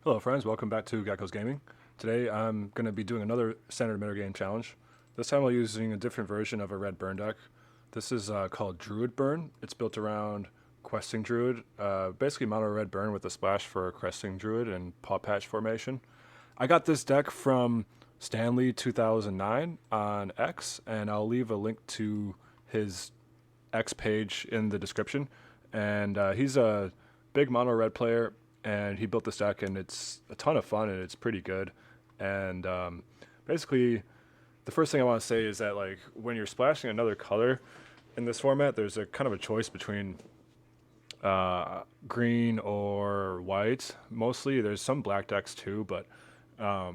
Hello friends, welcome back to Gecko's Gaming. Today I'm going to be doing another standard metagame challenge. This time I'm using a different version of a red burn deck. This is called Druid Burn. It's built around Questing Druid, basically mono red burn with a splash for Questing Druid and Paw Patch formation. I got this deck from Stanley 2009 on X, and I'll leave a link to his X page in the description. And he's a big mono red player, and he built this deck, and it's a ton of fun, and it's pretty good. And basically, the first thing I want to say is that like when you're splashing another color in this format, there's a kind of a choice between green or white. Mostly, there's some black decks too, but a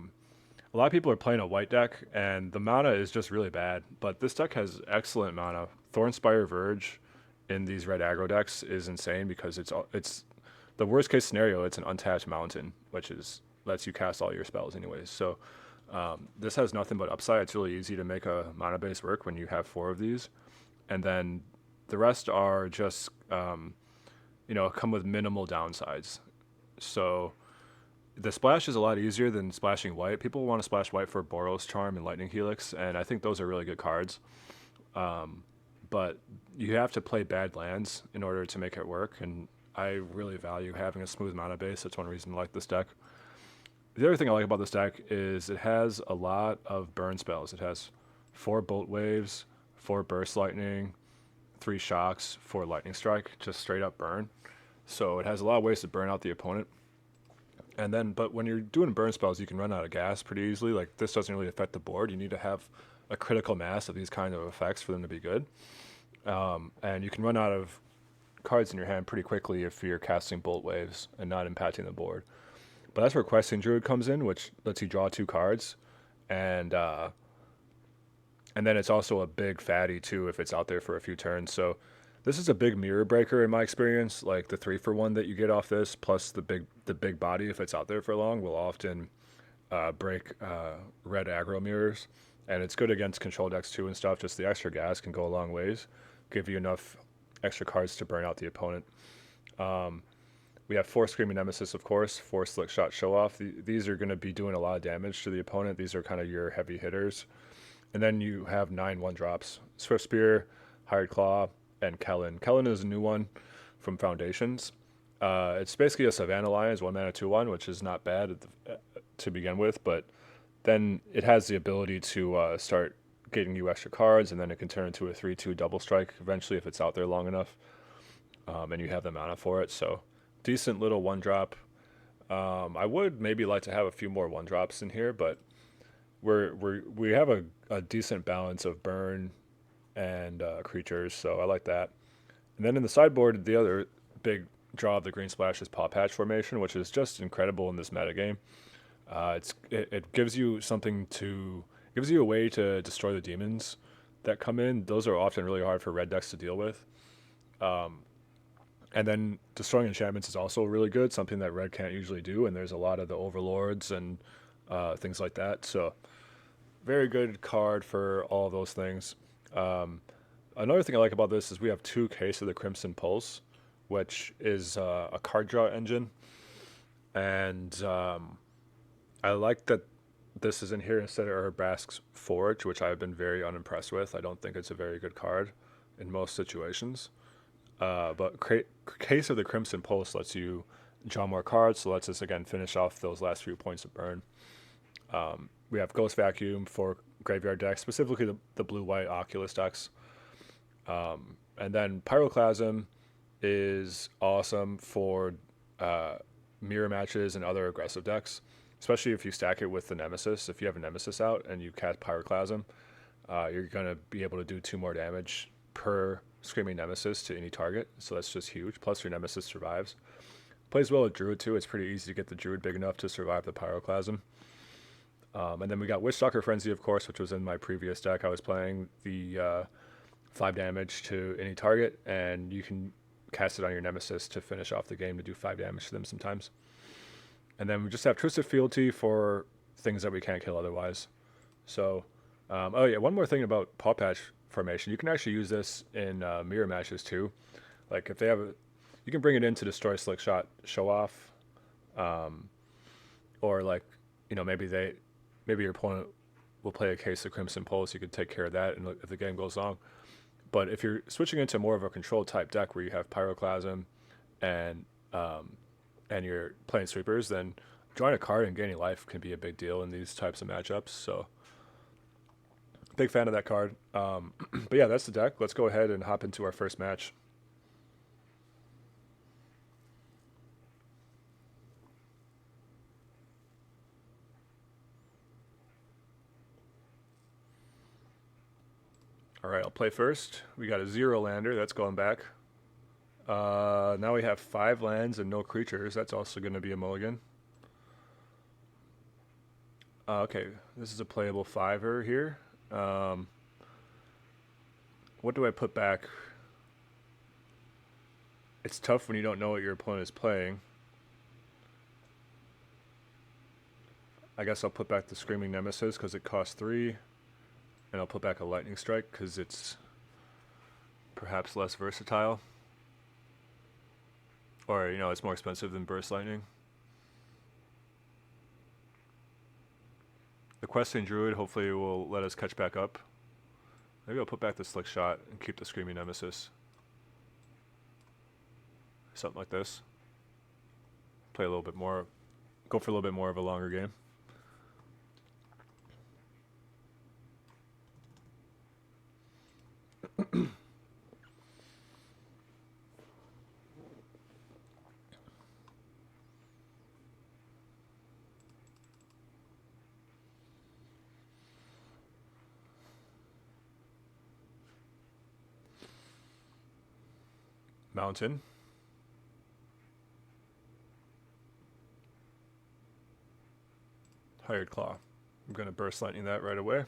lot of people are playing a white deck, and the mana is just really bad. But this deck has excellent mana. Thornspire Verge in these red aggro decks is insane because it's the worst case scenario. It's an untapped mountain, which is lets you cast all your spells anyways. So this has nothing but upside. It's really easy to make a mana base work when you have four of these, and then the rest are just come with minimal downsides. So the splash is a lot easier than splashing white. People want to splash white for Boros Charm and Lightning Helix, and I think those are really good cards. But you have to play bad lands in order to make it work, and I really value having a smooth mana base. That's one reason I like this deck. The other thing I like about this deck is it has a lot of burn spells. It has 4 Bolt Waves, 4 Burst Lightning, 3 Shocks, 4 Lightning Strike, just straight up burn. So it has a lot of ways to burn out the opponent. And then, but when you're doing burn spells, you can run out of gas pretty easily. Like, this doesn't really affect the board. You need to have a critical mass of these kind of effects for them to be good. And you can run out of cards in your hand pretty quickly if you're casting Bolt Waves and not impacting the board. But that's where Questing Druid comes in, which lets you draw 2 cards. And then it's also a big fatty, too, if it's out there for a few turns. So this is a big mirror breaker in my experience. Like the 3-for-1 that you get off this, plus the big body, if it's out there for long, will often break red aggro mirrors. And it's good against control decks too and stuff. Just the extra gas can go a long ways, give you enough extra cards to burn out the opponent. We have 4 Screaming Nemesis, of course, 4 Slick Shot Show Off. These are going to be doing a lot of damage to the opponent. These are kind of your heavy hitters. And then you have 9 1-drops: Swift Spear, Hired Claw, and Kellen. Kellen is a new one from Foundations. It's basically a Savannah Lions 1 mana 2/1, which is not bad to begin with, but then it has the ability to start getting you extra cards, and then it can turn into a 3/2 double strike eventually if it's out there long enough, and you have the mana for it. So decent little 1-drop. I would maybe like to have a few more 1-drops in here, but we have a decent balance of burn and creatures, so I like that. And then in the sideboard, the other big draw of the green splash is Paw Patch formation, which is just incredible in this metagame. It gives you gives you a way to destroy the demons that come in. Those are often really hard for red decks to deal with. And then destroying enchantments is also really good, something that red can't usually do. And there's a lot of the overlords and things like that. So very good card for all of those things. Another thing I like about this is we have 2 Case of the Crimson Pulse, which is a card draw engine. And I like that this is in here instead of Urbask's Forge, which I've been very unimpressed with. I don't think it's a very good card in most situations. But Case of the Crimson Pulse lets you draw more cards, so lets us again finish off those last few points of burn. We have Ghost Vacuum for graveyard decks, specifically the blue-white Oculus decks. And then Pyroclasm is awesome for mirror matches and other aggressive decks, especially if you stack it with the Nemesis. If you have a Nemesis out and you cast Pyroclasm, you're going to be able to do 2 more damage per Screaming Nemesis to any target, so that's just huge. Plus your Nemesis survives. Plays well with Druid too. It's pretty easy to get the Druid big enough to survive the Pyroclasm. And then we got Witchstalker Frenzy, of course, which was in my previous deck. I was playing the 5 damage to any target, and you can cast it on your Nemesis to finish off the game to do 5 damage to them sometimes. And then we just have Twisted Fealty for things that we can't kill otherwise. So, oh yeah, one more thing about Paw Patch formation. You can actually use this in mirror matches too. Like if they have you can bring it in to destroy Slick Shot Show Off. or like, maybe your opponent will play a case of Crimson Pulse. You could take care of that, and if the game goes long. But if you're switching into more of a control type deck where you have Pyroclasm and um, and you're playing sweepers, then drawing a card and gaining life can be a big deal in these types of matchups. So big fan of that card. But yeah, that's the deck. Let's go ahead and hop into our first match. All right, I'll play first. We got a 0 lander. That's going back. Now we have 5 lands and no creatures. That's also going to be a mulligan. Okay, this is a playable 5-er here. What do I put back? It's tough when you don't know what your opponent is playing. I guess I'll put back the Screaming Nemesis because it costs 3. And I'll put back a Lightning Strike because it's perhaps less versatile. Or, it's more expensive than Burst Lightning. The Questing Druid hopefully will let us catch back up. Maybe I'll put back the Slick Shot and keep the Screaming Nemesis. Something like this. Play a little bit more. Go for a little bit more of a longer game. Mountain. Hired Claw. I'm going to Burst Lightning that right away.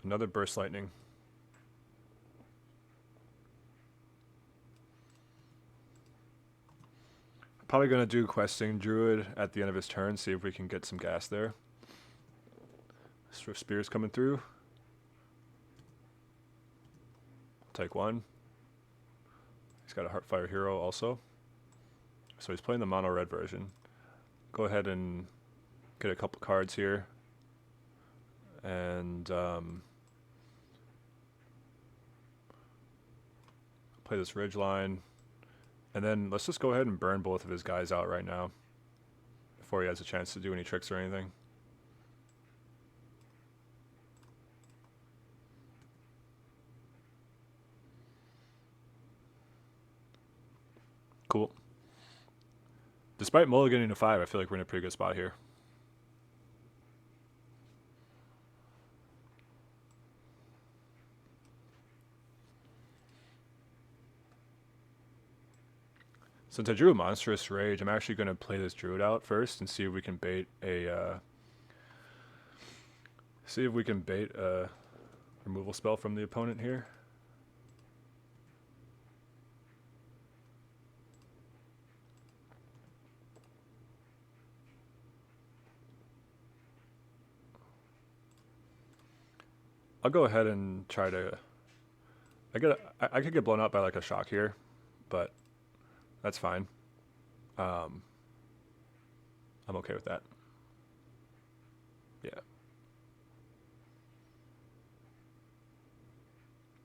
Another Burst Lightning. Probably going to do Questing Druid at the end of his turn, see if we can get some gas there. Swift Spear's coming through. Take 1. He's got a Heartfire Hero also. So he's playing the mono red version. Go ahead and get a couple cards here. And play this Ridgeline. And then let's just go ahead and burn both of his guys out right now before he has a chance to do any tricks or anything. Cool. Despite mulliganing to 5, I feel like we're in a pretty good spot here. Since I drew a Monstrous Rage, I'm actually going to play this Druid out first and see if we can bait a removal spell from the opponent here. I'll go ahead and try to. I could get blown up by like a shock here, but that's fine. I'm okay with that. Yeah.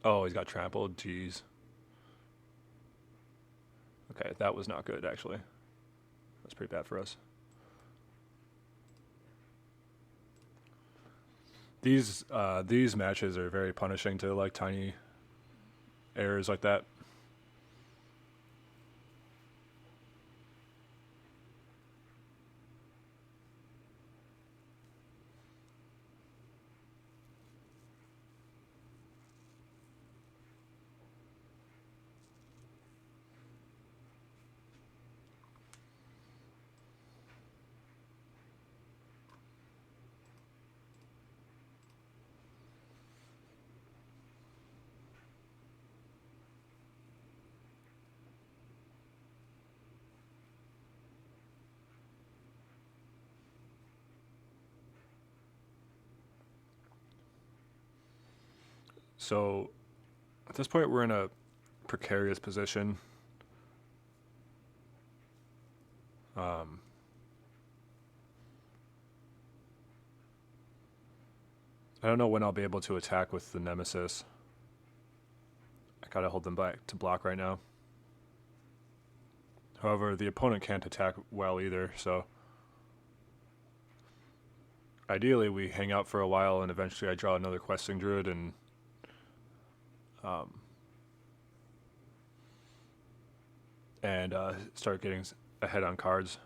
Oh, he's got trampled. Jeez. Okay, that was not good actually. That's pretty bad for us. These matches are very punishing to like tiny errors like that. So at this point, we're in a precarious position. Um, I don't know when I'll be able to attack with the Nemesis. I gotta hold them back to block right now. However, the opponent can't attack well either, so ideally we hang out for a while and eventually I draw another questing druid and um, start getting ahead on cards.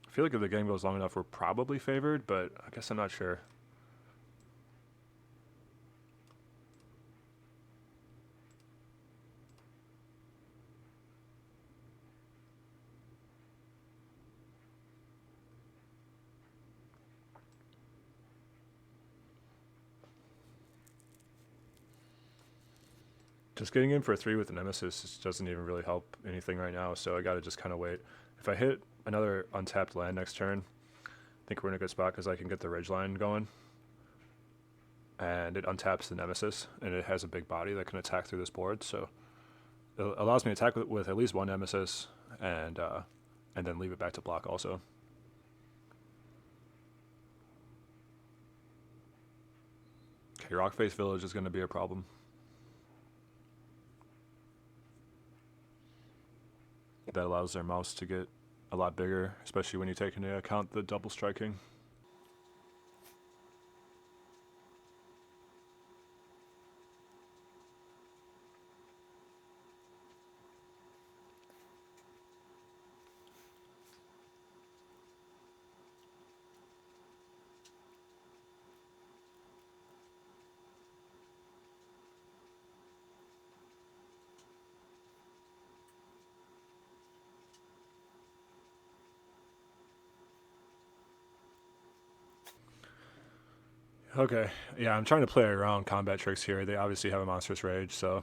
I feel like if the game goes long enough, we're probably favored, but I guess I'm not sure. Just getting in for a 3 with the Nemesis just doesn't even really help anything right now, so I gotta just kind of wait. If I hit another untapped land next turn, I think we're in a good spot because I can get the ridgeline going. And it untaps the Nemesis, and it has a big body that can attack through this board, so it allows me to attack with at least one Nemesis, and then leave it back to block also. Okay, Rockface Village is going to be a problem. That allows their mouse to get a lot bigger, especially when you take into account the double striking. Okay, yeah, I'm trying to play around combat tricks here. They obviously have a monstrous rage, so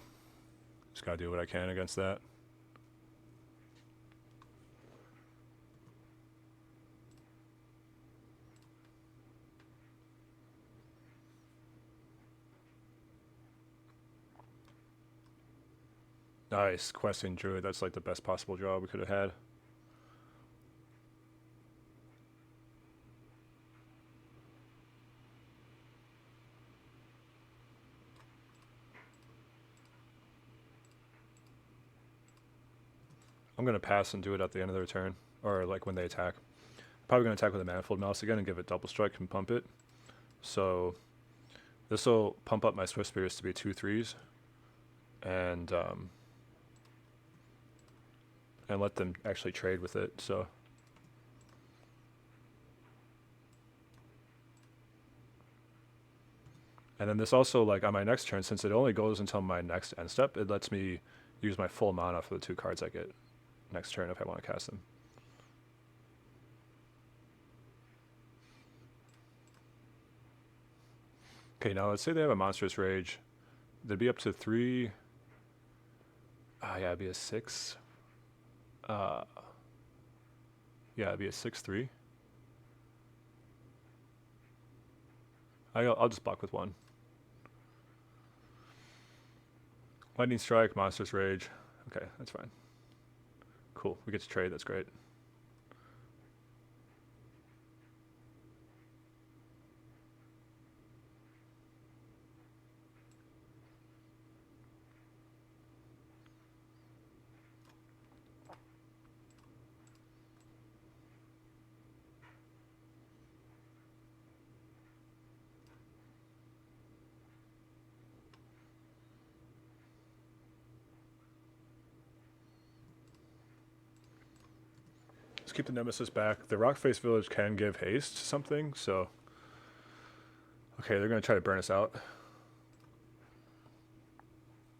just gotta do what I can against that. Nice, questing Druid. That's like the best possible draw we could have had. I'm gonna pass and do it at the end of their turn, or like when they attack. Probably gonna attack with a Manifold Mouse again and give it double strike and pump it. So this will pump up my Swift Spirits to be 2/3s, and let them actually trade with it. So and then this also, like on my next turn, since it only goes until my next end step, it lets me use my full mana for the 2 cards I get next turn if I want to cast them. Okay, now let's say they have a monstrous rage. They'd be up to 3. Yeah, it'd be a 6. Yeah, it'd be a 6/3. I'll just block with 1. Lightning Strike, Monstrous Rage. Okay, that's fine. Cool, we get to trade, that's great. Let's keep the Nemesis back. The Rockface Village can give haste to something, so... Okay, they're going to try to burn us out.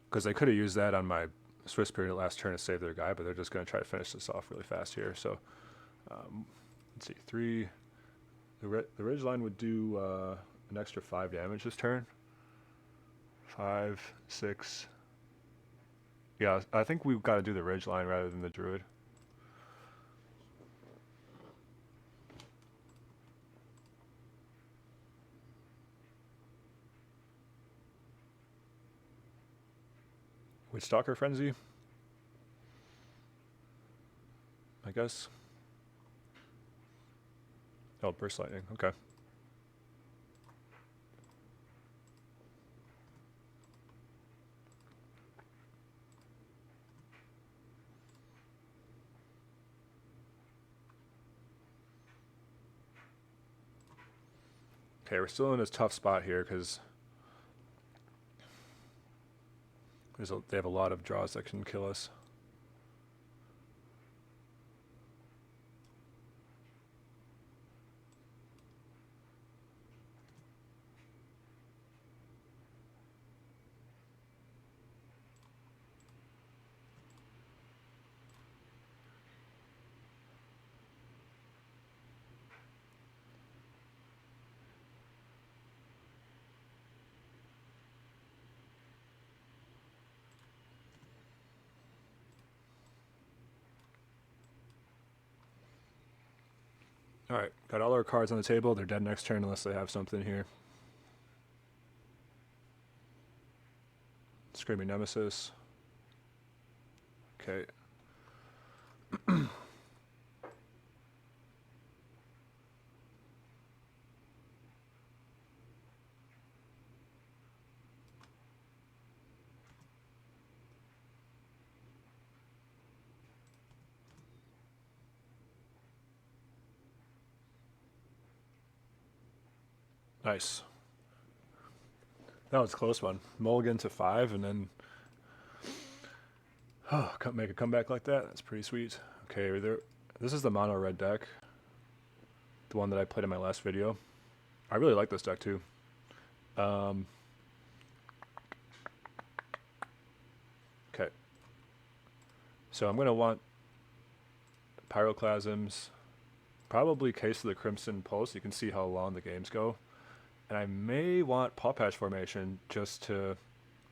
Because they could have used that on my Swift Spirit last turn to save their guy, but they're just going to try to finish this off really fast here. So, let's see, 3. The Ridgeline would do an extra 5 damage this turn. 5, 6. Yeah, I think we've got to do the Ridgeline rather than the Druid. With Stalker Frenzy? guess. Oh, burst lightning. Okay. Okay, we're still in this tough spot here because they have a lot of draws that can kill us. Alright, got all our cards on the table. They're dead next turn unless they have something here. Screaming Nemesis. Okay. Nice. That was a close one. Mulligan to 5 and then make a comeback like that. That's pretty sweet. Okay, this is the mono red deck. The one that I played in my last video. I really like this deck too. Okay. So I'm going to want Pyroclasms, probably Case of the Crimson Pulse. You can see how long the games go. And I may want Paw Patch Formation just to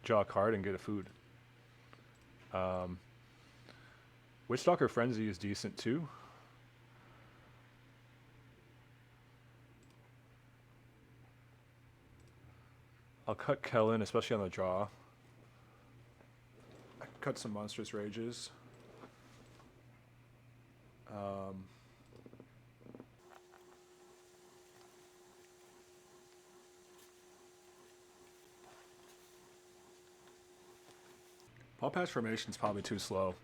draw a card and get a food. Witchstalker Frenzy is decent too. I'll cut Kellen, especially on the draw. I can cut some Monstrous Rages. Paw Patch Formation is probably too slow.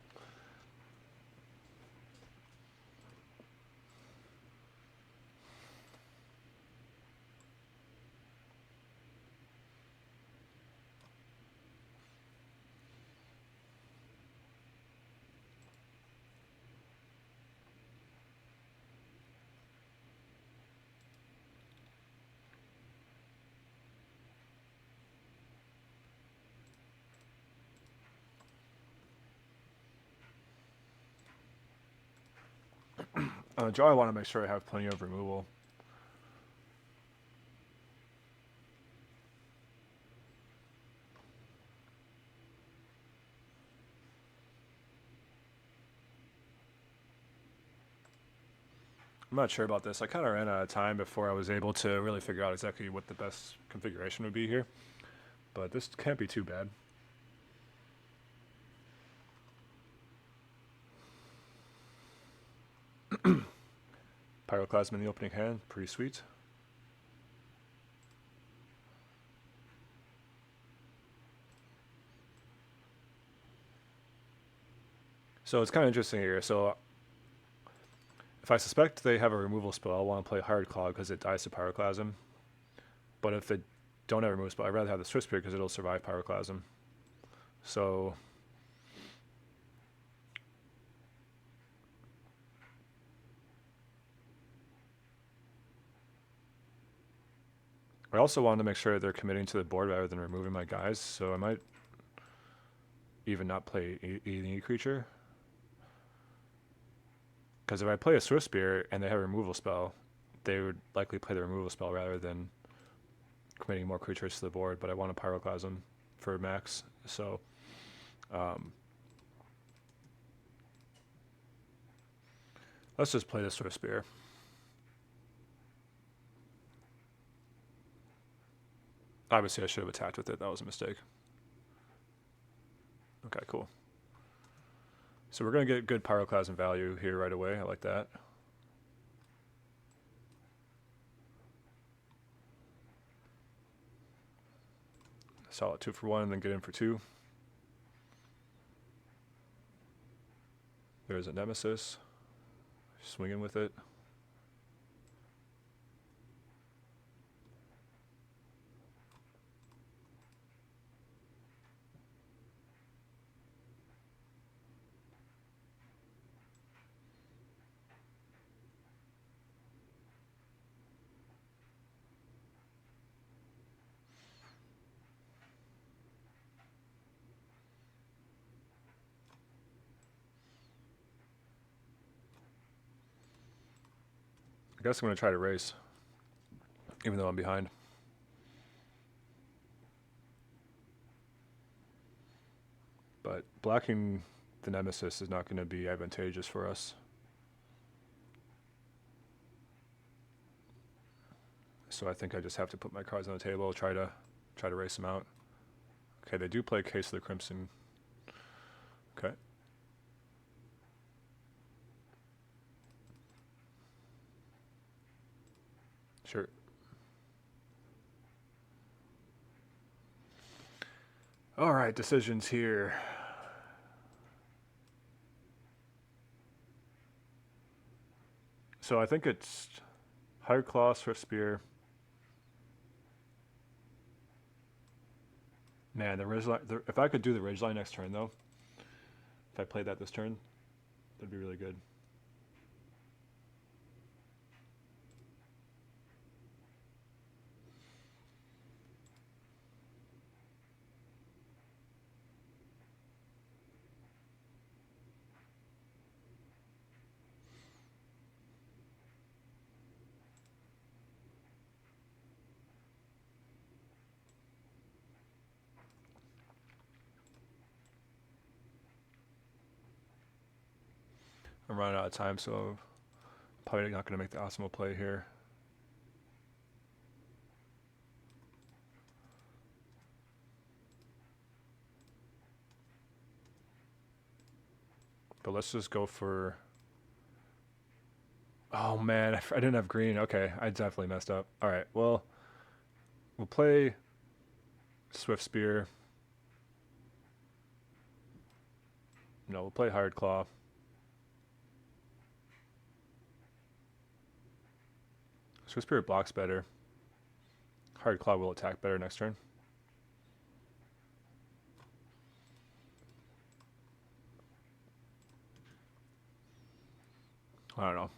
On the draw, I want to make sure I have plenty of removal. I'm not sure about this. I kind of ran out of time before I was able to really figure out exactly what the best configuration would be here. But this can't be too bad. Pyroclasm in the opening hand, pretty sweet. So it's kind of interesting here. So if I suspect they have a removal spell, I'll want to play Hard Claw because it dies to Pyroclasm. But if they don't have a removal spell, I'd rather have the Swift Spear because it'll survive Pyroclasm. So I also wanted to make sure they're committing to the board rather than removing my guys, so I might even not play any creature. Because if I play a Swift Spear and they have a removal spell, they would likely play the removal spell rather than committing more creatures to the board, but I want a Pyroclasm for max, so let's just play the Swift Spear. Obviously, I should have attacked with it. That was a mistake. Okay, cool. So we're going to get good pyroclasm value here right away. I like that. Solid 2 for 1 and then get in for 2. There's a Nemesis. Swinging with it. I guess I'm going to try to race, even though I'm behind. But blocking the Nemesis is not going to be advantageous for us. So I think I just have to put my cards on the table, try to race them out. Okay, they do play Case of the Crimson. Okay. Sure. All right, decisions here. So I think it's Higher Claw, Swift Spear. Man, the Ridgeline, if I could do the Ridgeline next turn, though, if I played that this turn, that'd be really good. I'm running out of time, so probably not going to make the optimal play here. But let's just go for... Oh man, I didn't have green. Okay, I definitely messed up. All right, well, we'll play Swift Spear. No, we'll play Hired Claw. Swift Spear blocks better. Hired Claw will attack better next turn. I don't know.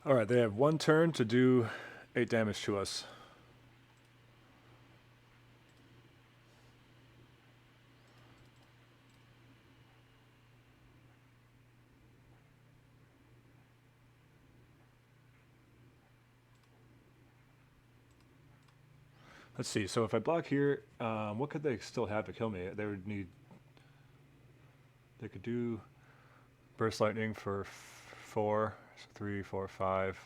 All right, they have one turn to do 8 damage to us. Let's see. So if I block here, what could they still have to kill me? They would need... They could do Burst Lightning for 4. So 3, 4, 5.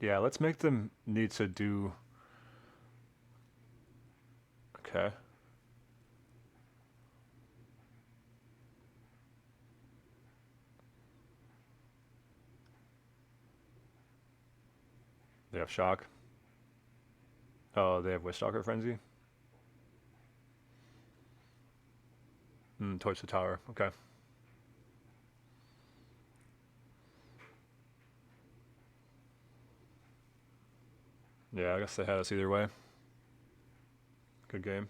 Yeah, let's make them need to do... Okay. They have Shock. Oh, they have Wishstalker Frenzy. Torch the tower. Okay. Yeah, I guess they had us either way. Good game.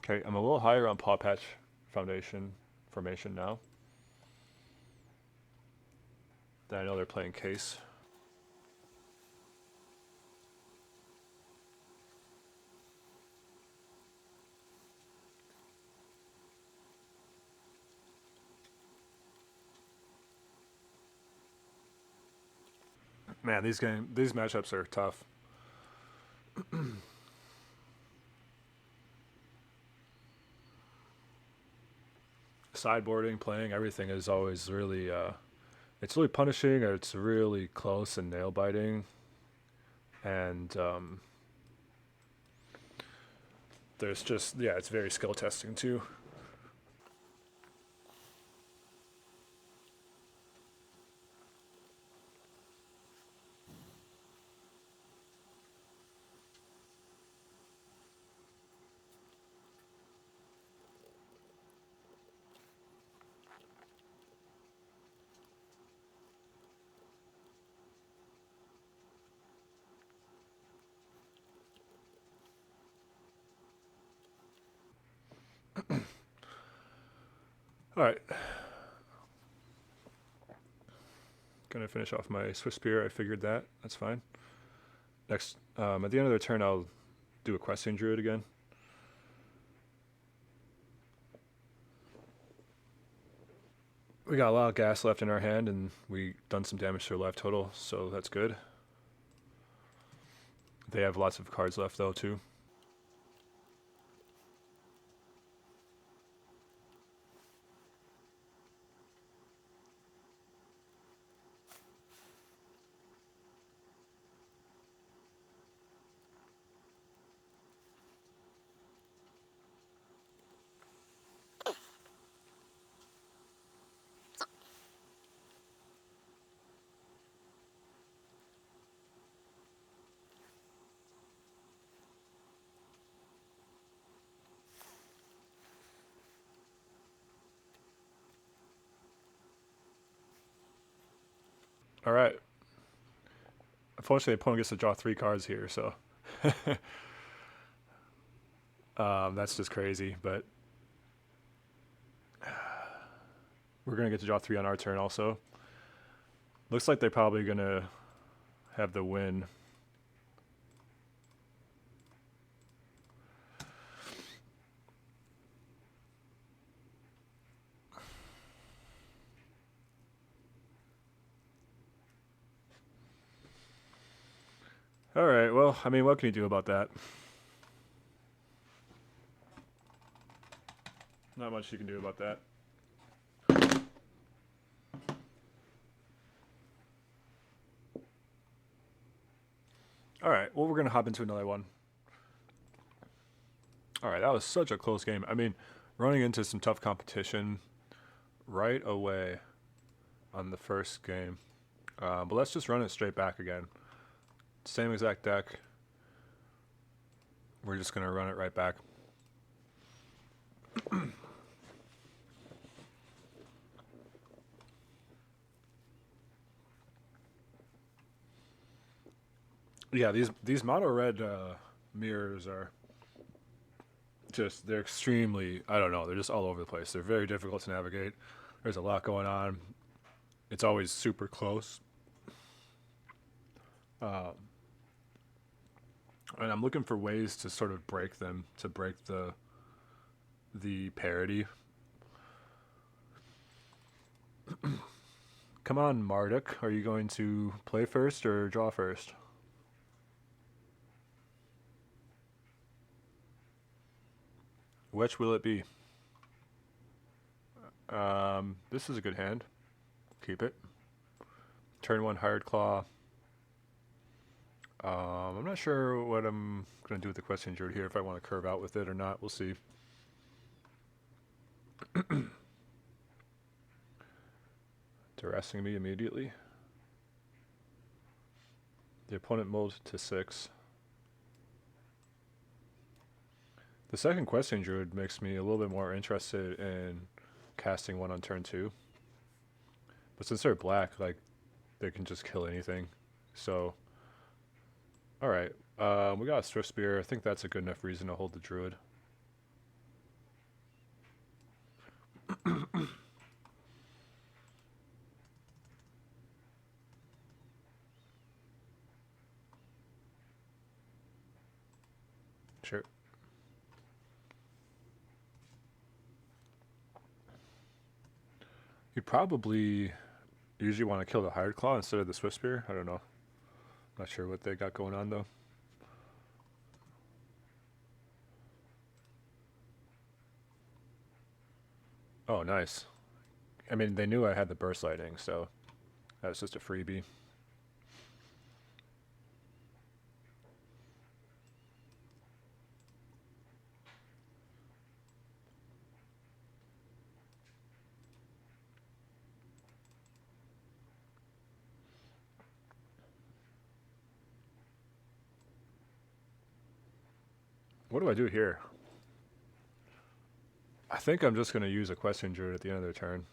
Okay, I'm a little higher on Paw Patch formation now. I know they're playing Case. Man, these matchups are tough. Sideboarding, playing, everything is always really it's really punishing, or it's really close and nail biting, and there's just it's very skill testing too. All right, gonna finish off my Swift Spear. I figured that. That's fine. Next, at the end of their turn, I'll do a Questing Druid again. We got a lot of gas left in our hand, and we done some damage to our life total, so that's good. They have lots of cards left, though, too. All right. Unfortunately, the opponent gets to draw 3 cards here, so that's just crazy. But we're gonna get to draw 3 on our turn also. Looks like they're probably gonna have the win. All right. Well, I mean, what can you do about that? Not much you can do about that. All right. Well, we're going to hop into another one. All right. That was such a close game. I mean, running into some tough competition right away on the first game. But let's just run it straight back again. Same exact deck. We're just going to run it right back. Yeah, these mono red mirrors are just, they're extremely, I don't know, they're just all over the place. They're very difficult to navigate. There's a lot going on. It's always super close. And I'm looking for ways to sort of break them, to break the parity. Come on, Marduk. Are you going to play first or draw first? Which will it be? This is a good hand. Keep it. Turn 1 Hired Claw. I'm not sure what I'm going to do with the Questing Druid here, if I want to curve out with it or not. We'll see. Harassing me immediately. The opponent mulled to 6. The second Questing Druid makes me a little bit more interested in casting one on turn 2. But since they're black, like, they can just kill anything. So, alright. We got a Swift Spear. I think that's a good enough reason to hold the Druid. Sure. You'd probably usually want to kill the Hired Claw instead of the Swift Spear. I don't know. Not sure what they got going on, though. Oh, nice. I mean, they knew I had the Burst Lightning, so that was just a freebie. What do I do here? I think I'm just going to use a Questing Druid at the end of their turn.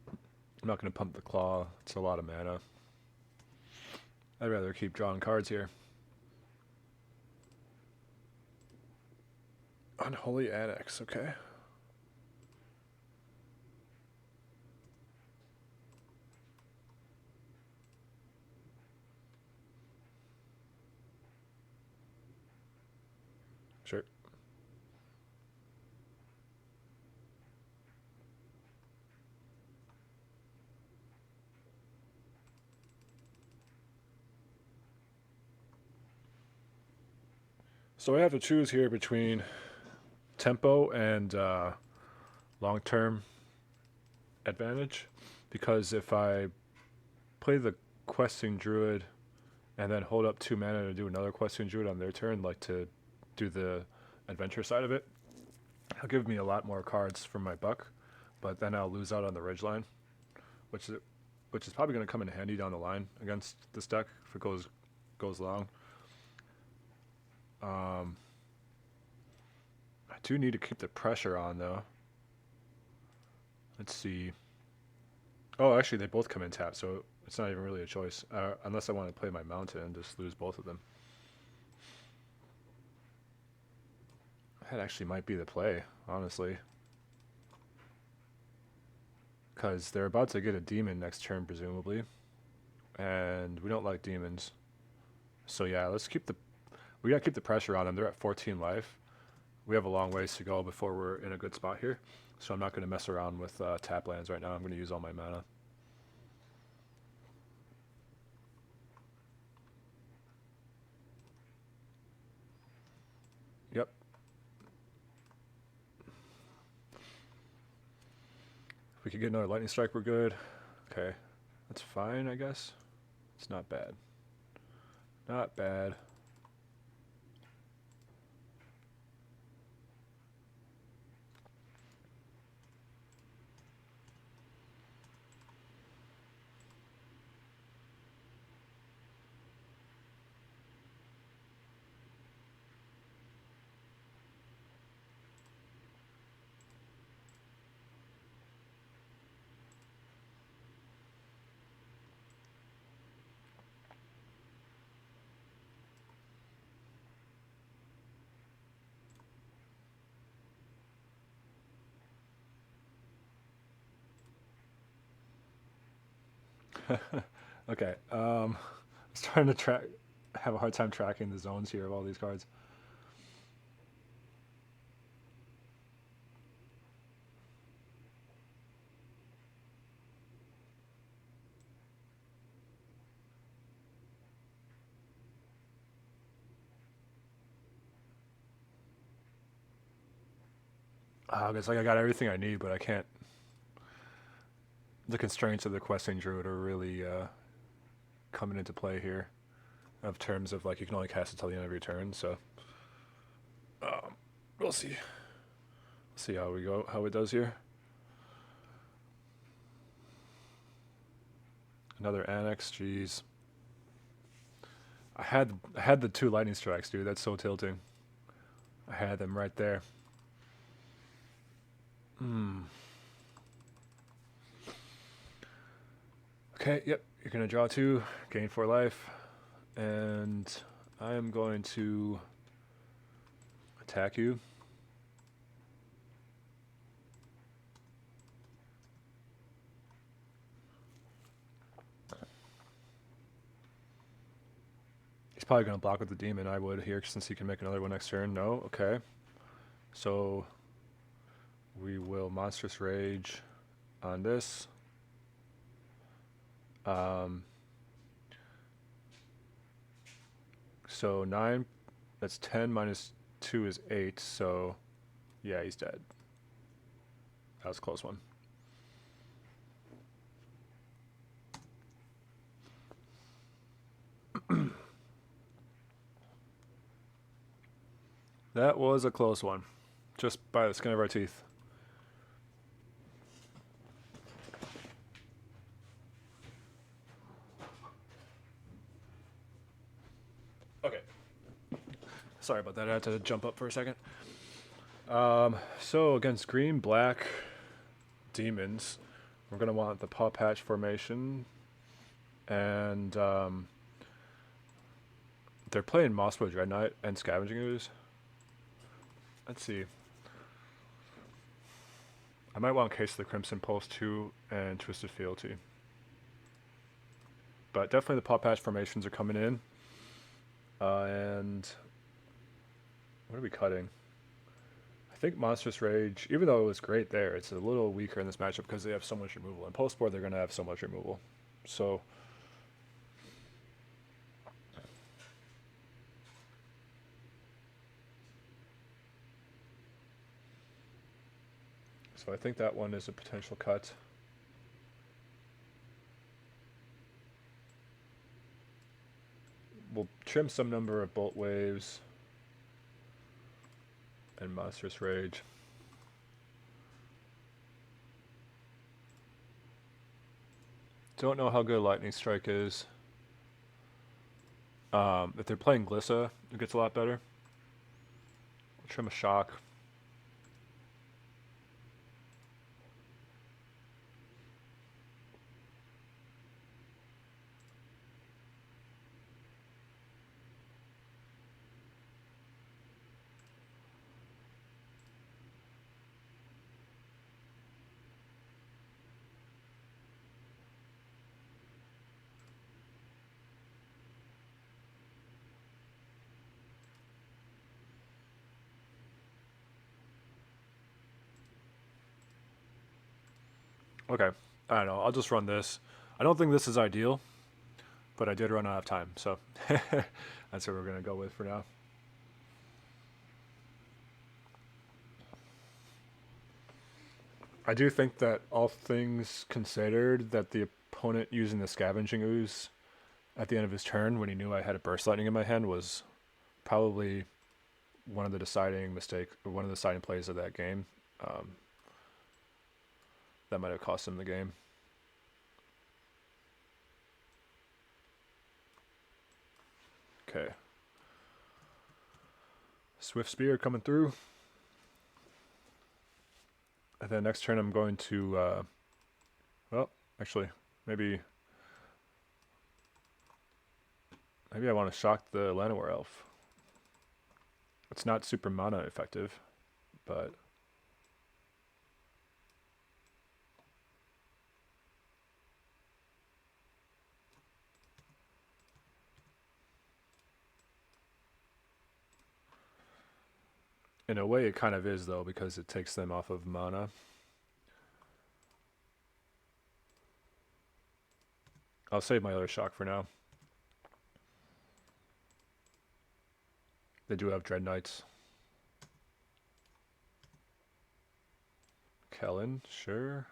I'm not going to pump the Claw. It's a lot of mana. I'd rather keep drawing cards here. Unholy Annex, okay. Sure. So I have to choose here between tempo and long-term advantage, because if I play the Questing Druid and then hold up 2 mana to do another Questing Druid on their turn, like to do the adventure side of it, it'll give me a lot more cards from my buck, but then I'll lose out on the ridgeline, which is probably going to come in handy down the line against this deck if it goes long. I do need to keep the pressure on, though. Let's see. Oh, actually, they both come in tap, so it's not even really a choice. Unless I want to play my mountain and just lose both of them. That actually might be the play, honestly. Because they're about to get a demon next turn, presumably. And we don't like demons. So yeah, we gotta keep the pressure on them. They're at 14 life. We have a long ways to go before we're in a good spot here. So I'm not going to mess around with tap lands right now. I'm going to use all my mana. Yep. If we could get another lightning strike, we're good. Okay. That's fine, I guess. It's not bad. Not bad. Okay. I was trying to have a hard time tracking the zones here of all these cards. It's like I got everything I need, but I can't. The constraints of the Questing Druid are really coming into play here, of terms of like you can only cast it till the end of your turn. So we'll see. See how we go, how it does here. Another annex, jeez. I had the 2 lightning strikes, dude. That's so tilting. I had them right there. Okay, yep. You're gonna draw 2, gain 4 life, and I am going to attack you. He's probably going to block with the demon, I would here, since he can make another one next turn. No? Okay. So we will Monstrous Rage on this. So 9, that's 10 minus 2 is 8, so yeah, he's dead. That was a close one. That was a close one, just by the skin of our teeth. Okay. Sorry about that, I had to jump up for a second. So against green, black, demons, we're going to want the Paw Patch formation, and they're playing Mosswood Dread Knight and Scavenging Ooze. Let's see. I might want Case of the Crimson Pulse 2 and Twisted Fealty. But definitely the Paw Patch formations are coming in. And what are we cutting? I think Monstrous Rage, even though it was great there, it's a little weaker in this matchup because they have so much removal. In post-board, they're going to have so much removal. So I think that one is a potential cut. We'll trim some number of Bolt Waves and Monstrous Rage. Don't know how good Lightning Strike is. If they're playing Glissa, it gets a lot better. We'll trim a Shock. Okay, I don't know. I'll just run this. I don't think this is ideal, but I did run out of time, so that's what we're going to go with for now. I do think that all things considered, that the opponent using the Scavenging Ooze at the end of his turn when he knew I had a Burst Lightning in my hand was probably one of the deciding mistakes, or one of the deciding plays of that game. That might have cost him the game. Okay. Swift Spear coming through. And then next turn I'm going to, well, actually, maybe I want to shock the Llanowar Elf. It's not super mana effective, but in a way it kind of is, though, because it takes them off of mana. I'll save my other shock for now. They do have Dread Knights. Kellen, sure.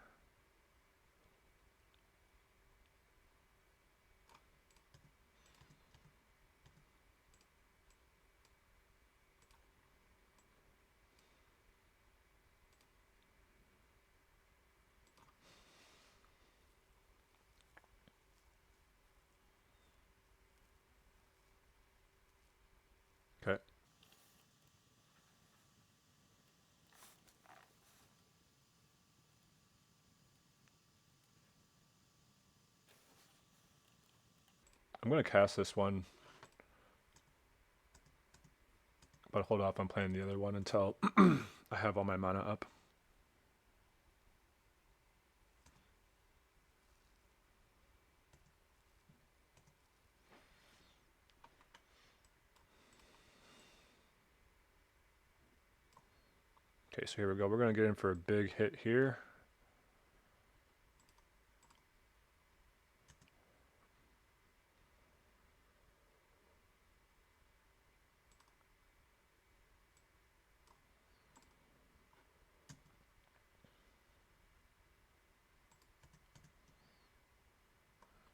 I'm going to cast this one, but hold off on playing the other one until I have all my mana up. Okay, so here we go. We're going to get in for a big hit here.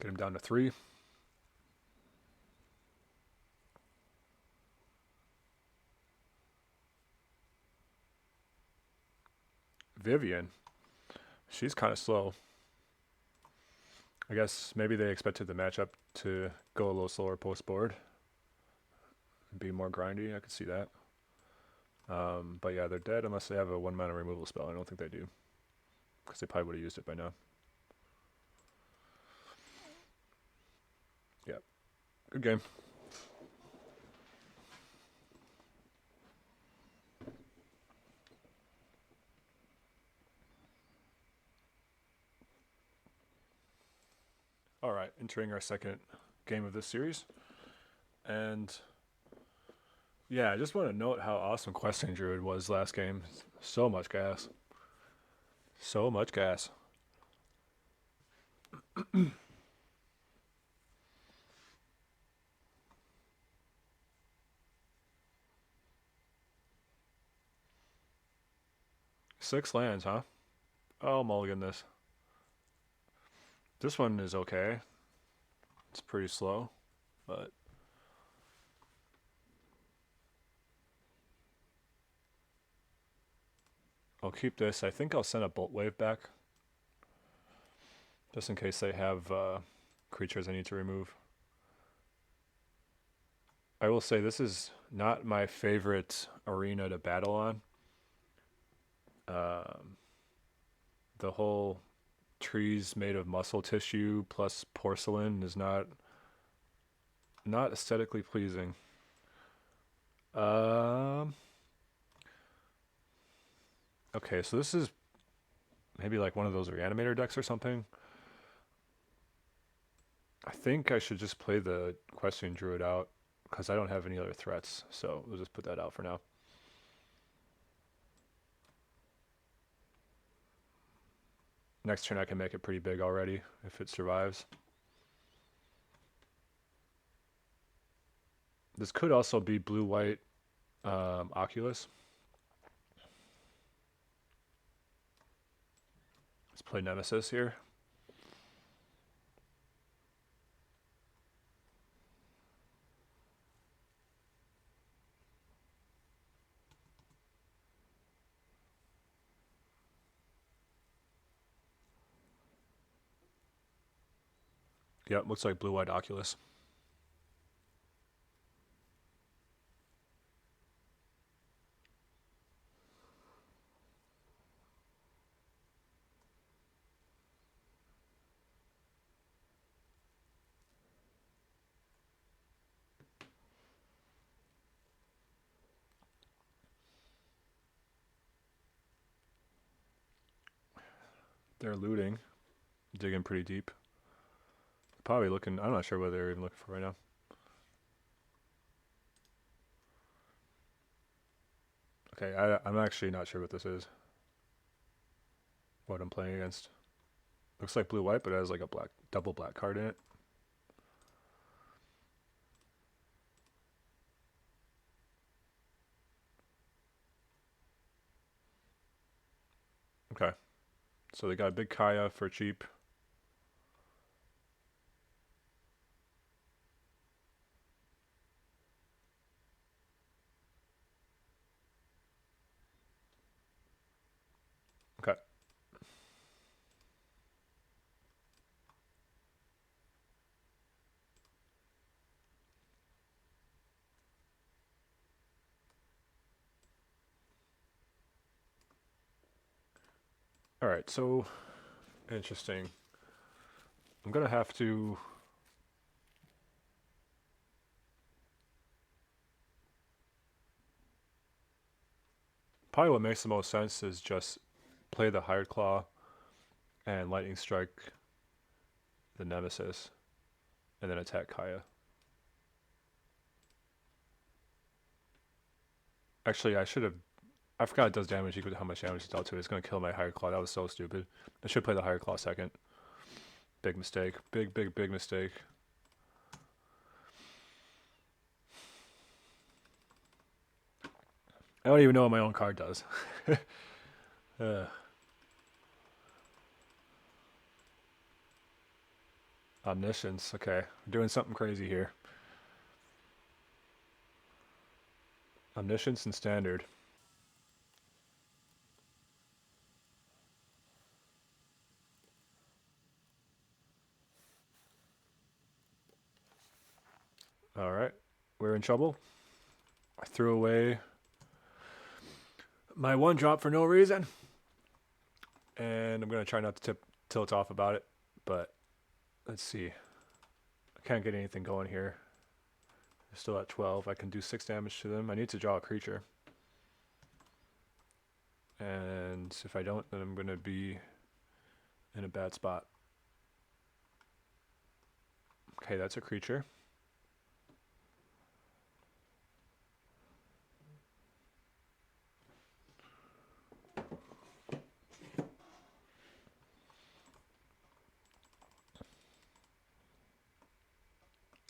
Get him down to 3. Vivian. She's kind of slow. I guess maybe they expected the matchup to go a little slower post board. Be more grindy. I could see that. But yeah, they're dead unless they have a 1 mana removal spell. I don't think they do, because they probably would have used it by now. Yeah. Good game. All right, entering our second game of this series. And yeah, I just want to note how awesome Questing Druid was last game. So much gas. So much gas. Six lands, huh? Oh, mulligan this. This one is okay. It's pretty slow, but I'll keep this. I think I'll send a Bolt Wave back, just in case they have creatures I need to remove. I will say this is not my favorite arena to battle on. The whole trees made of muscle tissue plus porcelain is not aesthetically pleasing. Okay, so this is maybe like one of those reanimator decks or something. I think I should just play the Questing Druid out, because I don't have any other threats, so we'll just put that out for now. Next turn I can make it pretty big already if it survives. This could also be blue-white Oculus. Let's play Nemesis here. Yep, looks like blue-white Oculus. They're looting, digging pretty deep. Probably looking, I'm not sure what they're even looking for right now. Okay, I'm actually not sure what this is. What I'm playing against. Looks like blue-white, but it has like a double black card in it. Okay. So they got a big Kaya for cheap. Okay. All right, so interesting. I'm gonna have to Probably what makes the most sense is just play the Hired Claw and Lightning Strike the Nemesis, and then attack Kaya. Actually, I should have. I forgot it does damage equal to how much damage it's dealt to. It's going to kill my Hired Claw. That was so stupid. I should play the Hired Claw second. Big mistake. Big mistake. I don't even know what my own card does. Omniscience. Okay. We're doing something crazy here. Omniscience and Standard. Alright. We're in trouble. I threw away my one drop for no reason. And I'm going to try not to tilt off about it. But let's see. I can't get anything going here. They're still at 12. I can do 6 damage to them. I need to draw a creature. And if I don't, then I'm going to be in a bad spot. Okay, that's a creature.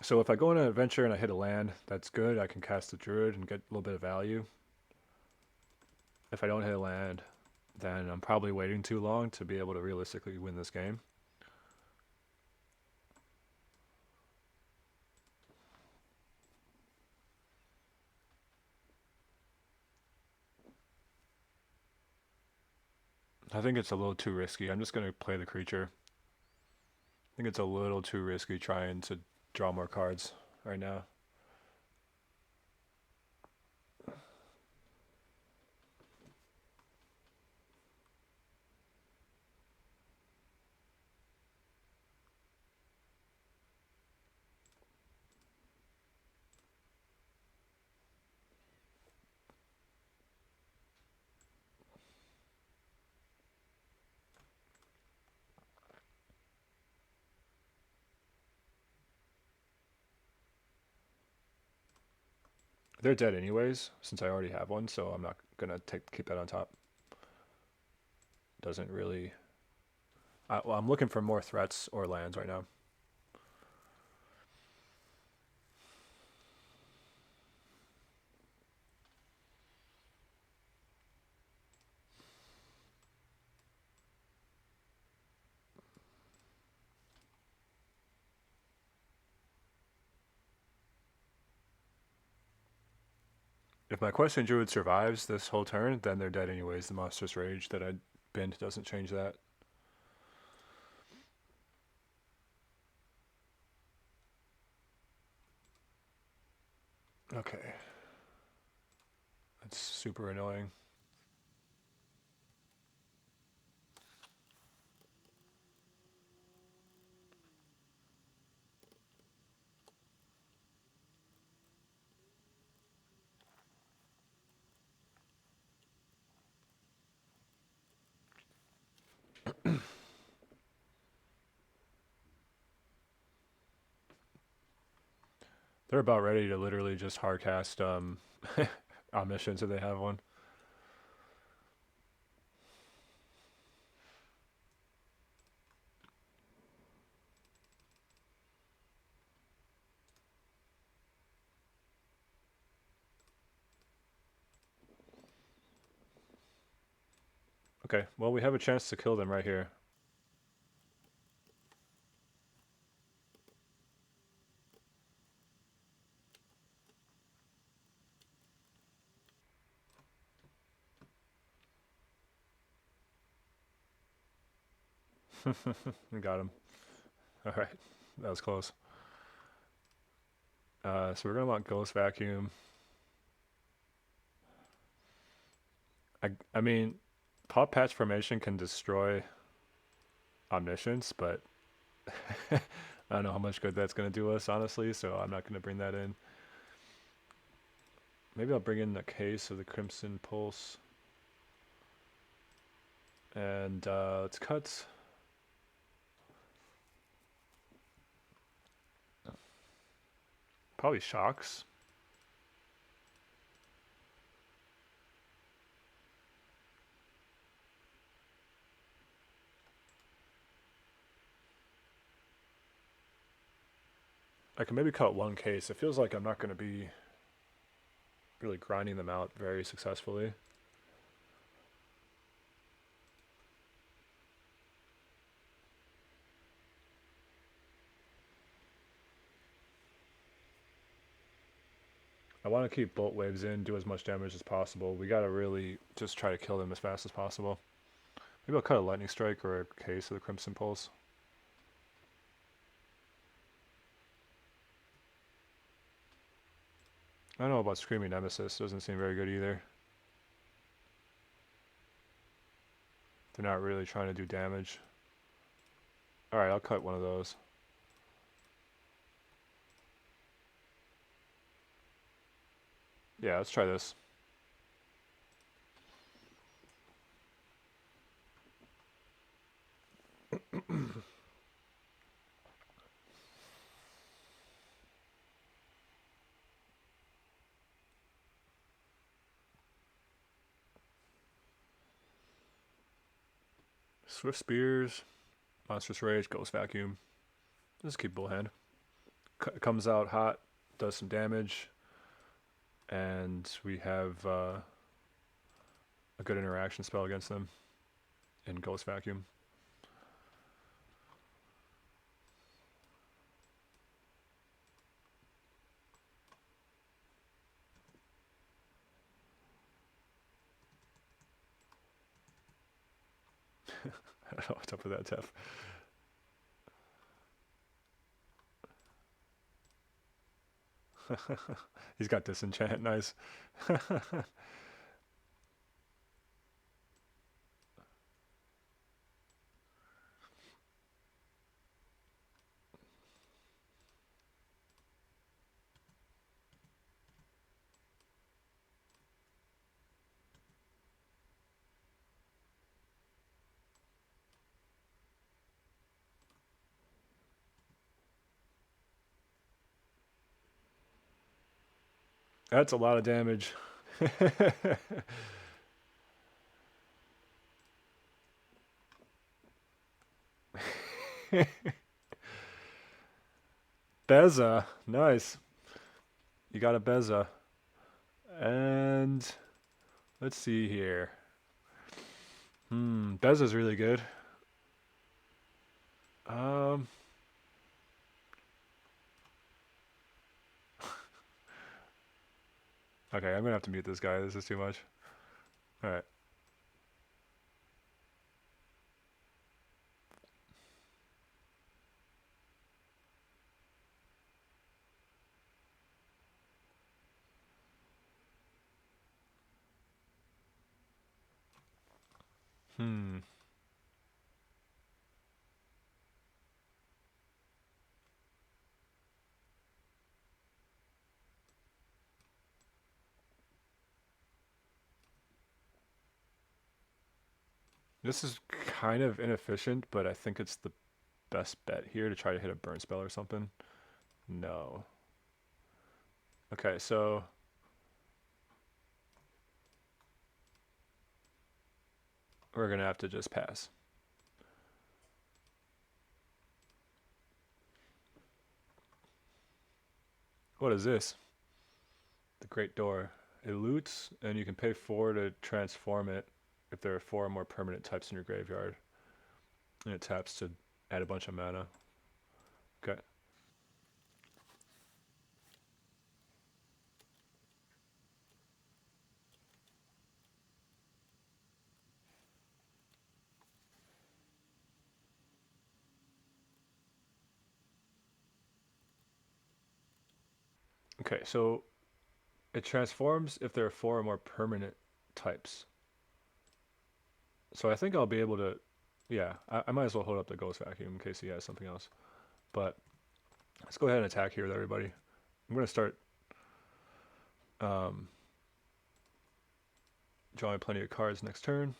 So if I go on an adventure and I hit a land, that's good. I can cast the Druid and get a little bit of value. If I don't hit a land, then I'm probably waiting too long to be able to realistically win this game. I think it's a little too risky. I'm just going to play the creature. I think it's a little too risky trying to draw more cards right now. They're dead anyways, since I already have one, so I'm not gonna keep that on top. Doesn't really. Well, I'm looking for more threats or lands right now. If my Question Druid survives this whole turn, then they're dead anyways. The Monstrous Rage that I binned doesn't change that. Okay. That's super annoying. They're about ready to literally just hardcast Omniscience if they have one. Okay, well, we have a chance to kill them right here. We got him. All right, that was close. So we're gonna want Ghost Vacuum. I mean, Pop Patch Formation can destroy Omniscience, but I don't know how much good that's gonna do us, honestly. So I'm not gonna bring that in. Maybe I'll bring in the case of the Crimson Pulse. And let's cut. Probably shocks. I can maybe cut one case. It feels like I'm not going to be really grinding them out very successfully. I want to keep bolt waves in, do as much damage as possible. We got to really just try to kill them as fast as possible. Maybe I'll cut a lightning strike or a case of the Crimson Pulse. I don't know about Screaming Nemesis. Doesn't seem very good either. They're not really trying to do damage. Alright, I'll cut one of those. Yeah, let's try this. Swift Spears, Monstrous Rage, Ghost Vacuum. Just keep Bullhand. Comes out hot, does some damage, and we have a good interaction spell against them in Ghost Vacuum. I don't know what's up with that, Tef. He's got Disenchant, nice. That's a lot of damage. Beza, nice. You got a Beza. And let's see here. Beza's really good. Um, okay, I'm gonna have to mute this guy. This is too much. All right. Hmm. This is kind of inefficient, but I think it's the best bet here to try to hit a burn spell or something. No. Okay, so we're gonna have to just pass. What is this? The Great Door. It loots, and you can pay 4 to transform it if there are 4 or more permanent types in your graveyard. And it taps to add a bunch of mana. Okay. Okay, so it transforms if there are 4 or more permanent types. So I think I'll be able to, yeah, I might as well hold up the Ghost Vacuum in case he has something else. But let's go ahead and attack here with everybody. I'm going to start drawing plenty of cards next turn.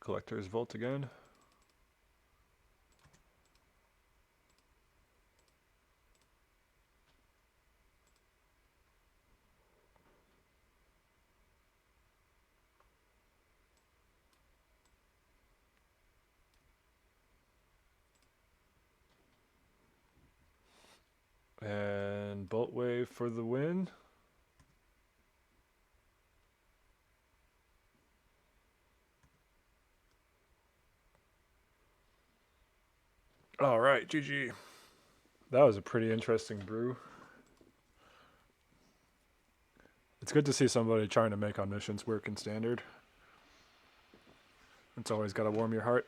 Collector's Vault again. And Bolt Wave for the win. All right, GG. That was a pretty interesting brew. It's good to see somebody trying to make Omniscience work in Standard. It's always got to warm your heart.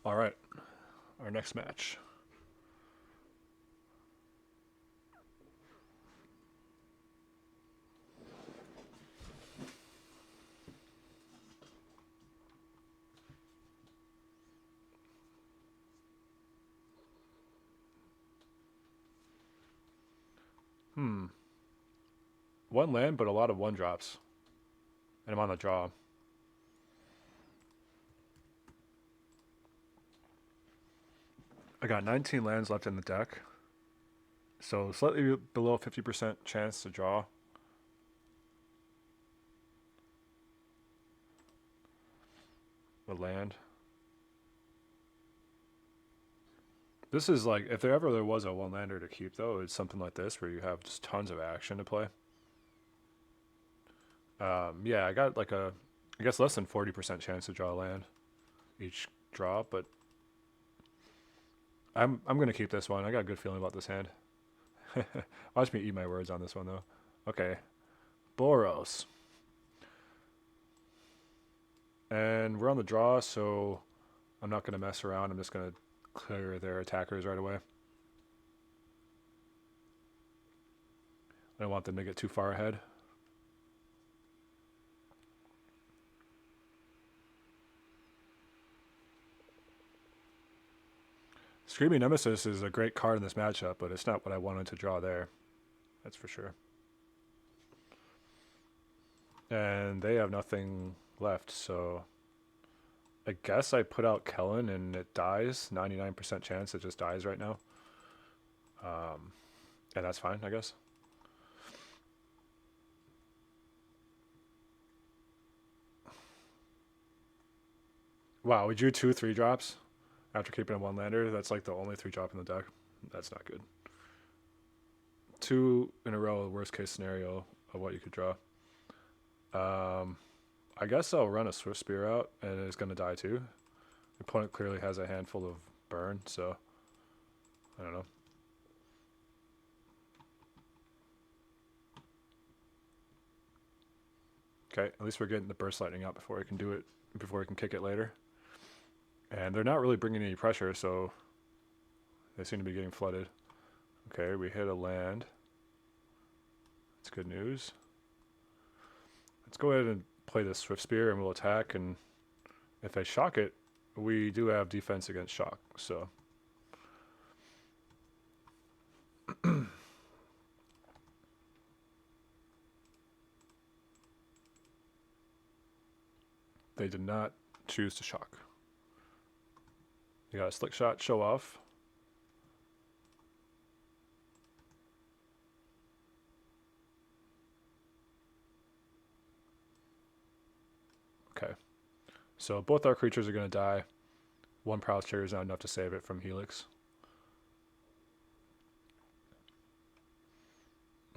All right, our next match. One land, but a lot of one drops. And I'm on the draw. I got 19 lands left in the deck. So slightly below 50% chance to draw. A land. This is like, if there was a one-lander to keep, though, it's something like this where you have just tons of action to play. Yeah, I got like I guess less than 40% chance to draw a land each draw, but I'm gonna keep this one. I got a good feeling about this hand. Watch me eat my words on this one, though. Okay, Boros. And we're on the draw, so I'm not gonna mess around. I'm just gonna clear their attackers right away. I don't want them to get too far ahead. Screaming Nemesis is a great card in this matchup, but it's not what I wanted to draw there. That's for sure. And they have nothing left, so I guess I put out Kellen and it dies. 99% chance it just dies right now. And that's fine, I guess. Wow, we drew 2 3-drops after keeping a one-lander. That's like the only 3-drop in the deck. That's not good. 2 in a row, worst case scenario of what you could draw. I guess I'll run a Swift Spear out, and it's going to die too. The opponent clearly has a handful of burn, so I don't know. Okay, at least we're getting the Burst Lightning out before we can do it, before we can kick it later. And they're not really bringing any pressure, so they seem to be getting flooded. Okay, we hit a land. That's good news. Let's go ahead and play this Swift Spear and we'll attack, and if they shock it, we do have defense against shock, so they did not choose to shock. You got a Slick Shot, show off. Okay. So both our creatures are going to die. One Prowess Trigger is not enough to save it from Helix.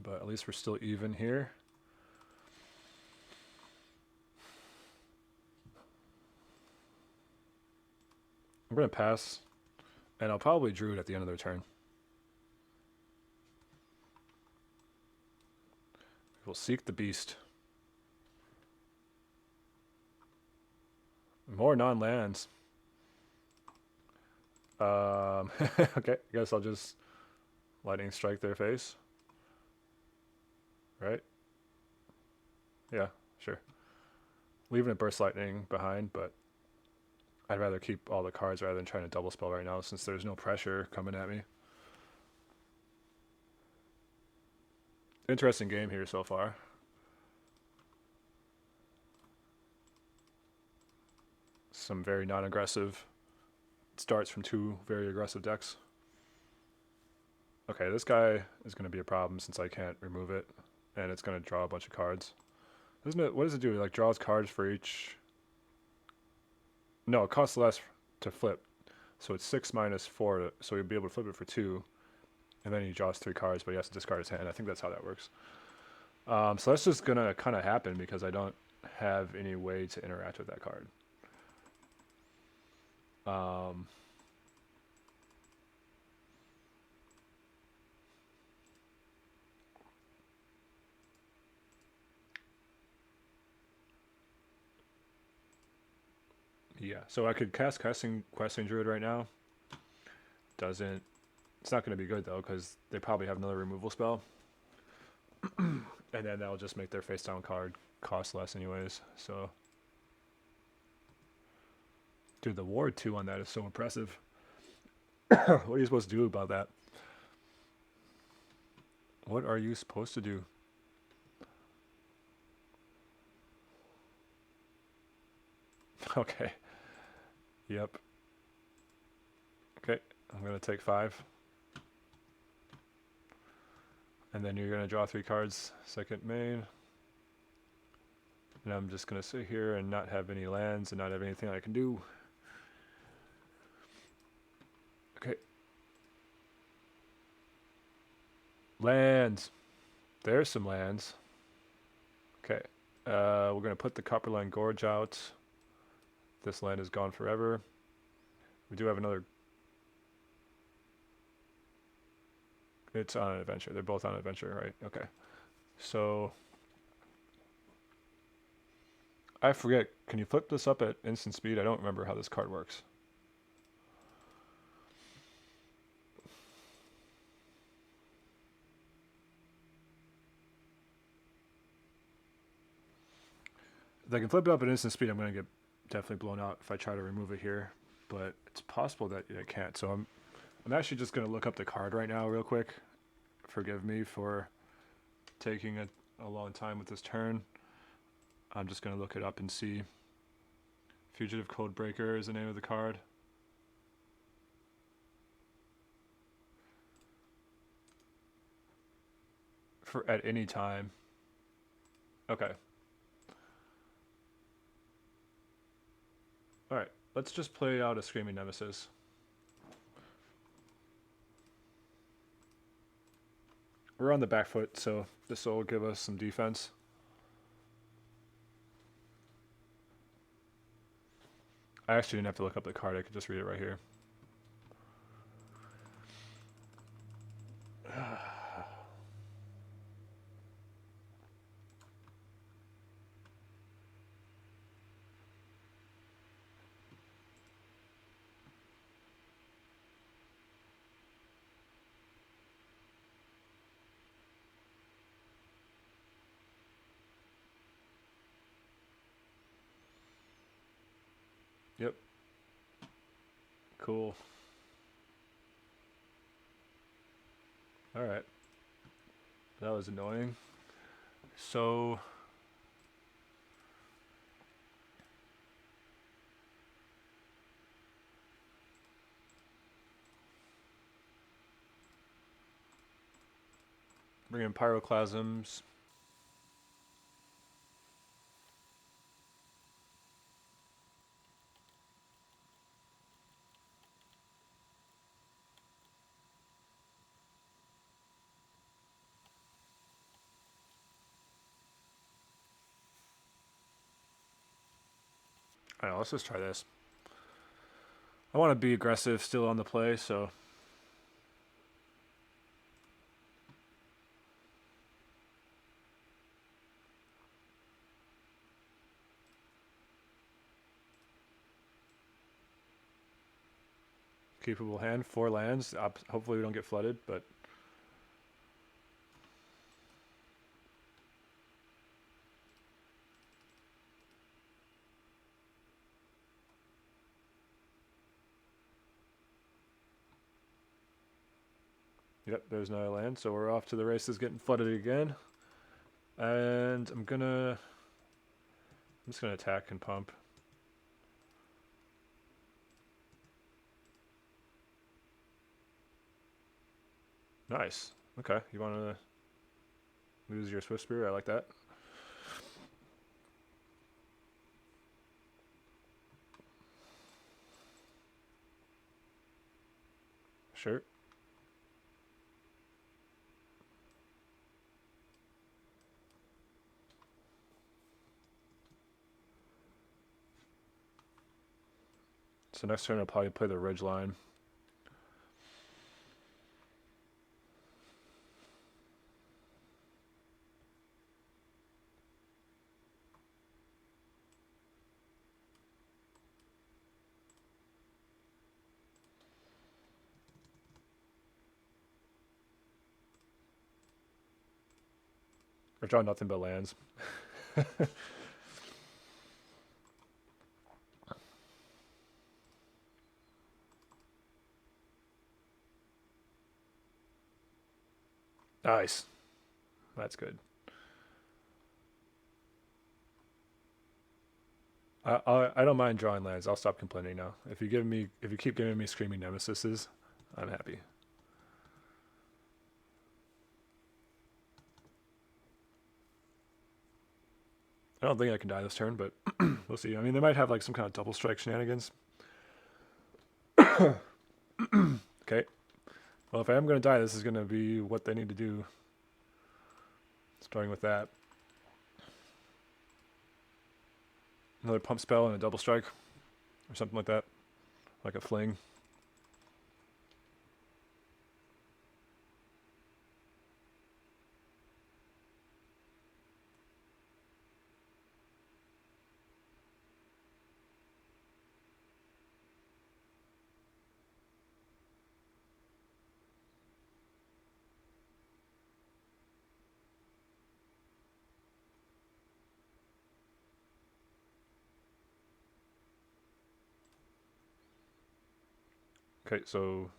But at least we're still even here. I'm going to pass, and I'll probably Druid at the end of their turn. We'll Seek the Beast. More non-lands. Okay, I guess I'll just Lightning Strike their face. Right? Yeah, sure. Leaving a Burst Lightning behind, but I'd rather keep all the cards rather than trying to double spell right now since there's no pressure coming at me. Interesting game here so far. Some very non-aggressive starts from two very aggressive decks. Okay, this guy is going to be a problem since I can't remove it, and it's going to draw a bunch of cards. Doesn't it? What does it do? It like draws cards for each. No, it costs less to flip, so it's 6 minus 4. So he'll be able to flip it for 2, and then he draws 3 cards, but he has to discard his hand. I think that's how that works. So that's just gonna kind of happen because I don't have any way to interact with that card. Yeah, so I could cast Questing Druid right now. Doesn't. It's not going to be good though because they probably have another removal spell, and then that'll just make their face down card cost less anyways. So, dude, the ward 2 on that is so impressive. What are you supposed to do about that? What are you supposed to do? Okay. Yep. Okay, I'm going to take 5. And then you're going to draw 3 cards, second main. And I'm just going to sit here and not have any lands and not have anything I can do. Okay. Lands. There's some lands. Okay. We're going to put the Copperline Gorge out. This land is gone forever. We do have another. It's on an adventure. They're both on an adventure, right? Okay. So I forget. Can you flip this up at instant speed? I don't remember how this card works. If I can flip it up at instant speed, I'm going to get definitely blown out if I try to remove it here. But it's possible that I can't. So I'm actually just going to look up the card right now real quick. Forgive me for taking a long time with this turn. I'm just going to look it up and see. Fugitive Codebreaker is the name of the card. For at any time. Okay. Alright, let's just play out a Screaming Nemesis. We're on the back foot, so this will give us some defense. I actually didn't have to look up the card, I could just read it right here. Yep. Cool. Alright. That was annoying. So bring in Pyroclasms. Alright, let's just try this. I want to be aggressive still on the play, so keepable hand, 4 lands. Hopefully we don't get flooded, but Yep, there's no land, so we're off to the races getting flooded again. And I'm just gonna attack and pump. Nice. Okay, you wanna lose your Swift Spear? I like that. Sure. So next turn I'll probably play the Ridge Line. I've drawn nothing but lands. Nice. That's good. I don't mind drawing lands. I'll stop complaining now. If you keep giving me Screaming Nemesises, I'm happy. I don't think I can die this turn, but we'll see. I mean, they might have like some kind of double strike shenanigans. Okay. Well, if I am going to die, this is going to be what they need to do. Starting with that. Another pump spell and a double strike. Or something like that. Like a fling. Okay, so...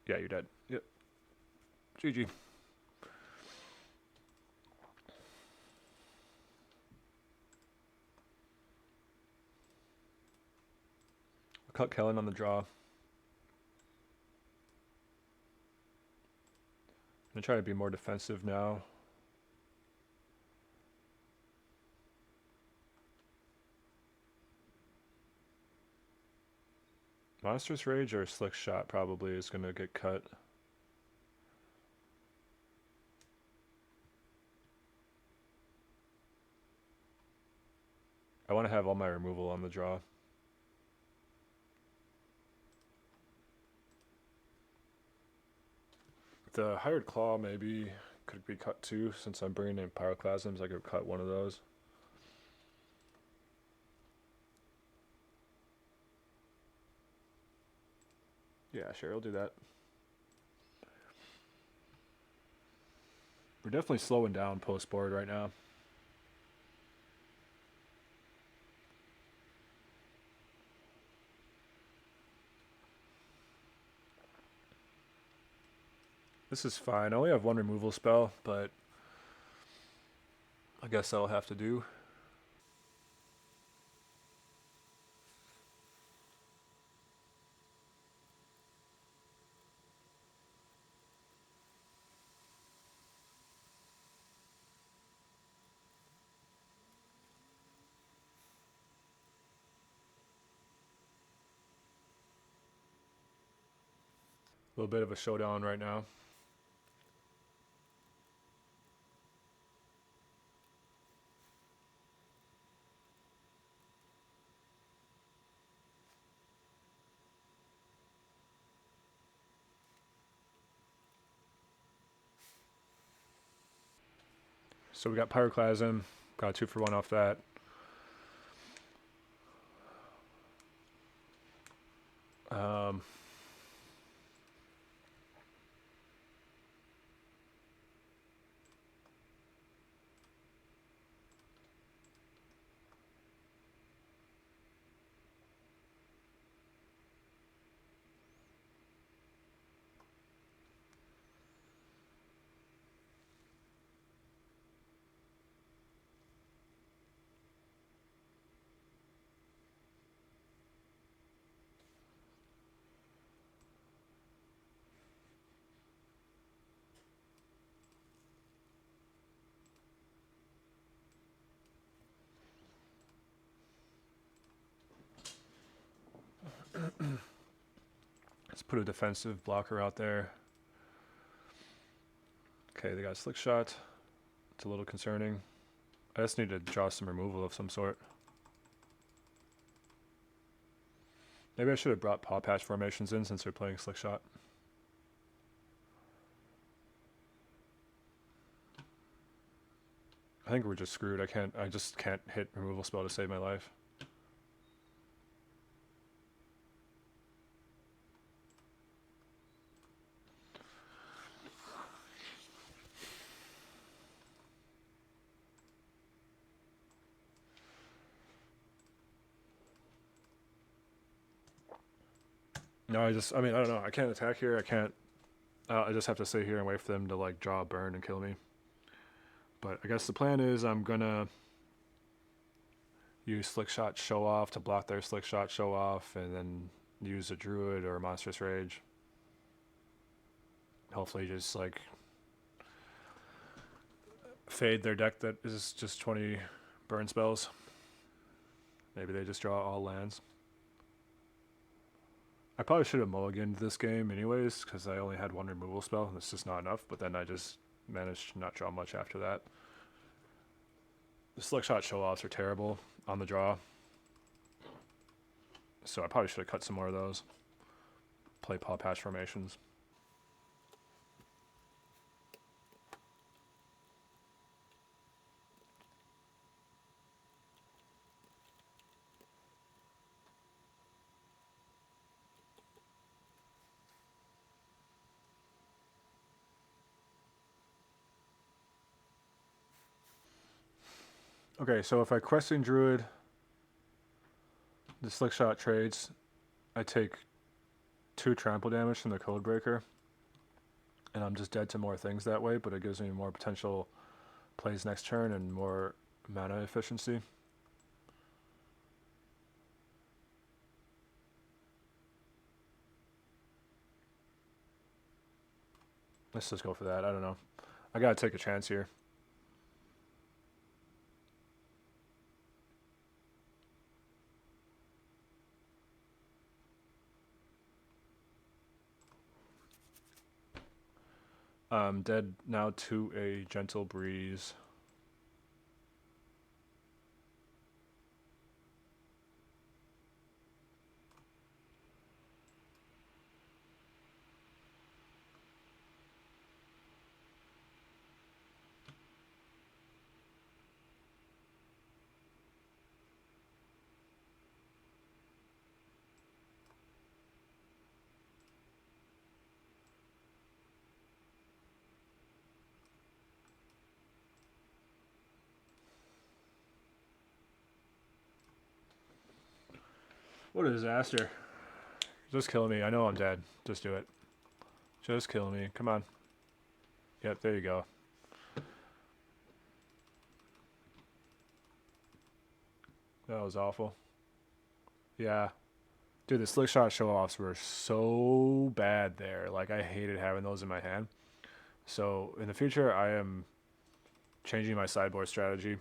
Yeah, you're dead. Yep. GG. Cut Kellen on the draw. I'm going to try to be more defensive now. Monstrous Rage or Slick Shot probably is going to get cut. I want to have all my removal on the draw. The Hired Claw maybe could be cut too, since I'm bringing in Pyroclasms. I could cut one of those. Yeah, sure, I'll do that. We're definitely slowing down post board right now. This is fine. I only have one removal spell, but I guess that'll have to do. A little bit of a showdown right now. So we got Pyroclasm, got a 2-for-1 off that. Let's put a defensive blocker out there. Okay, they got Slick Shot. It's a little concerning. I just need to draw some removal of some sort. Maybe I should have brought Paw Patch formations in since they're playing Slick Shot. I think we're just screwed. I just can't hit removal spell to save my life. No, I mean, I don't know. I can't attack here. I can't. I just have to sit here and wait for them to like draw a burn and kill me. But I guess the plan is I'm gonna use Slick Shot Show Off to block their Slick Shot Show Off, and then use a Druid or a Monstrous Rage. Hopefully, just like fade their deck that is just 20 burn spells. Maybe they just draw all lands. I probably should have mulliganed this game anyways, because I only had one removal spell, and it's just not enough, but then I just managed to not draw much after that. The Slick Shot Show-Offs are terrible on the draw, so I probably should have cut some more of those. Play Paw Patch formations. Okay, so if I Questing Druid, the Slick Shot trades, I take 2 trample damage from the Codebreaker, and I'm just dead to more things that way, but it gives me more potential plays next turn and more mana efficiency. Let's just go for that. I don't know. I gotta take a chance here. I'm dead now to a Gentle Breeze. What a disaster. Just kill me. I know I'm dead. Just do it. Just kill me. Come on. Yep, there you go. That was awful. Yeah. Dude, the Slick Shot Show-Offs were so bad there. Like, I hated having those in my hand. So, in the future, I am changing my sideboard strategy.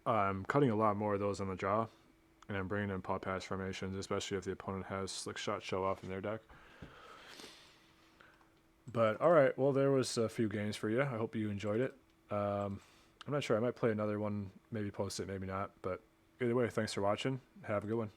I'm cutting a lot more of those on the draw. And I'm bringing in Paw Patch formations, especially if the opponent has Slick Shot Show Off in their deck. But, alright, well, there was a few games for you. I hope you enjoyed it. I'm not sure. I might play another one, maybe post it, maybe not. But either way, thanks for watching. Have a good one.